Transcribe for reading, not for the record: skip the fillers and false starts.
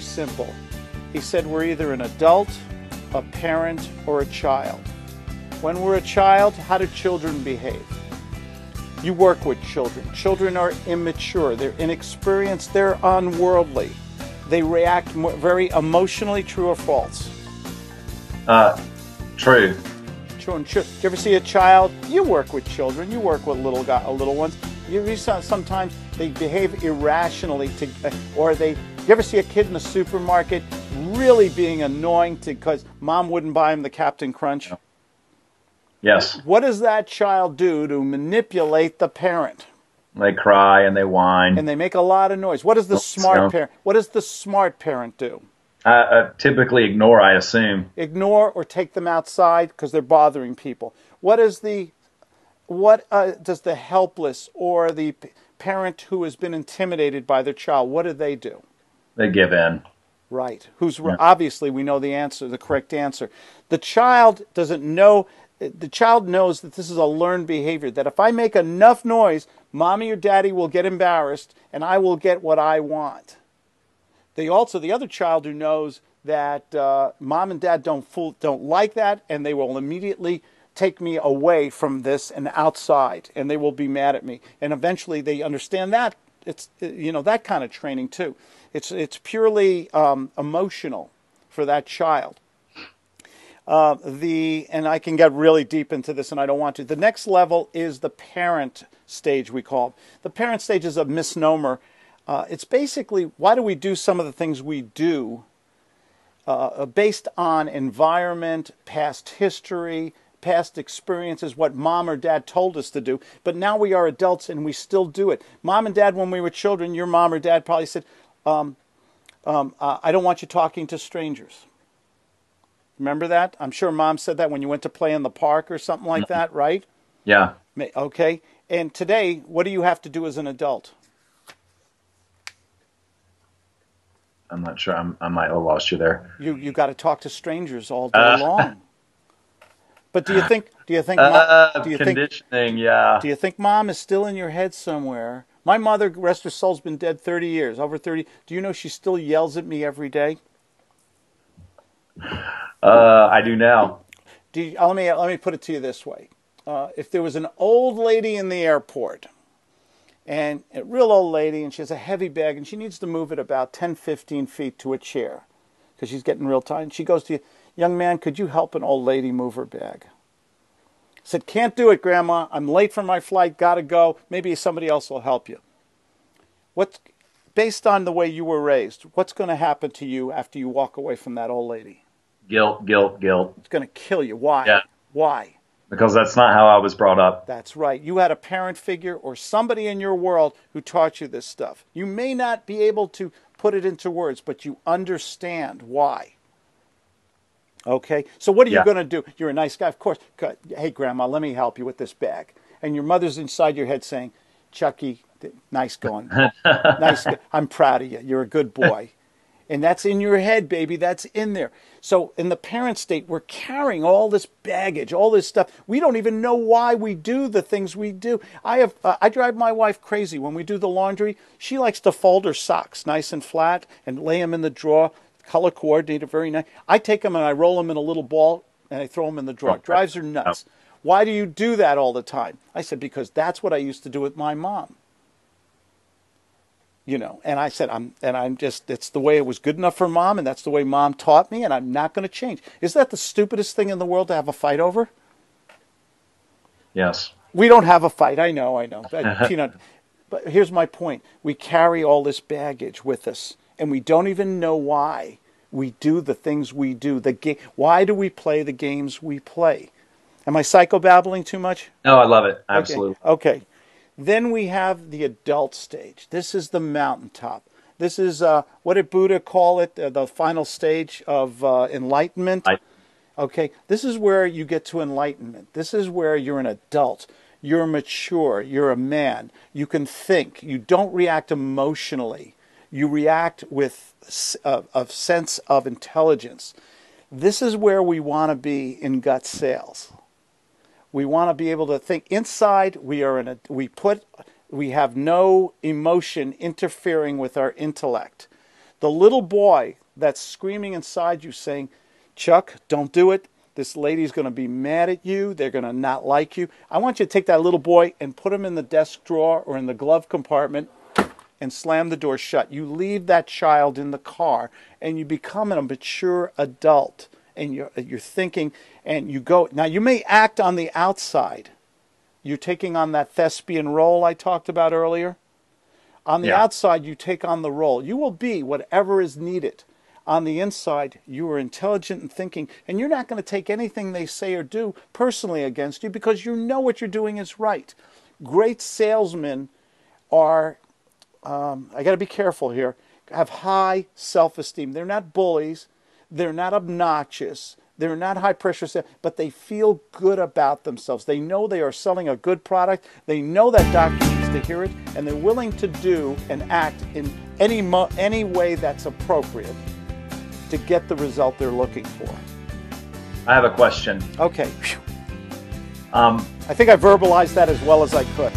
simple. He said we're either an adult, a parent, or a child. When we're a child, how do children behave? You work with children. Children are immature, they're inexperienced, they're unworldly. They react very emotionally. True or false? True. True. Do you ever see a child? You work with children. You work with little ones. Sometimes they behave irrationally, you ever see a kid in the supermarket really being annoying because mom wouldn't buy him the Captain Crunch? Yes. What does that child do to manipulate the parent? They cry and they whine. And they make a lot of noise. What does the smart parent? What does the smart parent do? Typically ignore, I assume. Ignore or take them outside because they're bothering people. What does the helpless or the parent who has been intimidated by their child, what do? They give in. Right. Obviously we know the answer, the correct answer. The child doesn't know. The child knows that this is a learned behavior, that if I make enough noise, mommy or daddy will get embarrassed and I will get what I want. The other child who knows that mom and dad don't like that, and they will immediately take me away from this and outside, and they will be mad at me. And eventually they understand that. It's that kind of training too. It's purely emotional for that child. And I can get really deep into this, and I don't want to. The next level is the parent stage, we call it. The parent stage is a misnomer. It's basically, why do we do some of the things we do based on environment, past history, past experiences, what mom or dad told us to do. But now we are adults and we still do it. Mom and dad, when we were children, your mom or dad probably said, I don't want you talking to strangers. Remember that? I'm sure mom said that when you went to play in the park or something like that, right? Yeah. Okay. And today, what do you have to do as an adult? I'm not sure. I might have lost you there. You got to talk to strangers all day long. But do you think conditioning, yeah. Do you think mom is still in your head somewhere? My mother, rest her soul, has been dead 30 years, over 30. Do you know she still yells at me every day? I do now. Let me put it to you this way. If there was an old lady in the airport, and a real old lady, and she has a heavy bag, and she needs to move it about 10, 15 feet to a chair because she's getting real tired, and she goes to you, young man, could you help an old lady move her bag? I said, can't do it, Grandma. I'm late for my flight, got to go. Maybe somebody else will help you. Based on the way you were raised, what's going to happen to you after you walk away from that old lady? Guilt, guilt, guilt. It's going to kill you. Why? Yeah. Why? Because that's not how I was brought up. That's right. You had a parent figure or somebody in your world who taught you this stuff. You may not be able to put it into words, but you understand why. Okay? So what are you going to do? You're a nice guy, of course. Hey, Grandma, let me help you with this bag. And your mother's inside your head saying, Chucky, nice going. Nice. I'm proud of you. You're a good boy. And that's in your head, baby. That's in there. So in the parent state, we're carrying all this baggage, all this stuff. We don't even know why we do the things we do. I drive my wife crazy. When we do the laundry, she likes to fold her socks nice and flat and lay them in the drawer, color coordinated, very nice. I take them and I roll them in a little ball and I throw them in the drawer. It drives her nuts. Why do you do that all the time? I said, because that's what I used to do with my mom. You know, and I said, it's the way it was good enough for mom, and that's the way mom taught me, and I'm not going to change. Is that the stupidest thing in the world to have a fight over? Yes. We don't have a fight. I know. But here's my point. We carry all this baggage with us, and we don't even know why we do the things we do. Why do we play the games we play? Am I psychobabbling too much? No, I love it. Absolutely. Okay. Then we have the adult stage. This is the mountaintop. This is, what did Buddha call it? The final stage of enlightenment. Okay, this is where you get to enlightenment. This is where you're an adult. You're mature. You're a man. You can think. You don't react emotionally. You react with a sense of intelligence. This is where we want to be in gut sales. We want to be able to think inside. We have no emotion interfering with our intellect. The little boy that's screaming inside you saying, Chuck, don't do it. This lady's going to be mad at you. They're going to not like you. I want you to take that little boy and put him in the desk drawer or in the glove compartment and slam the door shut. You leave that child in the car and you become a mature adult. And you're thinking, and you go. Now, you may act on the outside. You're taking on that thespian role I talked about earlier. On the outside, you take on the role. You will be whatever is needed. On the inside, you are intelligent and thinking, and you're not going to take anything they say or do personally against you because you know what you're doing is right. Great salesmen are, I got to be careful here, have high self-esteem. They're not bullies. They're not obnoxious. They're not high pressure, but they feel good about themselves. They know they are selling a good product. They know that doctor needs to hear it, and they're willing to do and act in any way that's appropriate to get the result they're looking for. I have a question. Okay. I think I verbalized that as well as I could.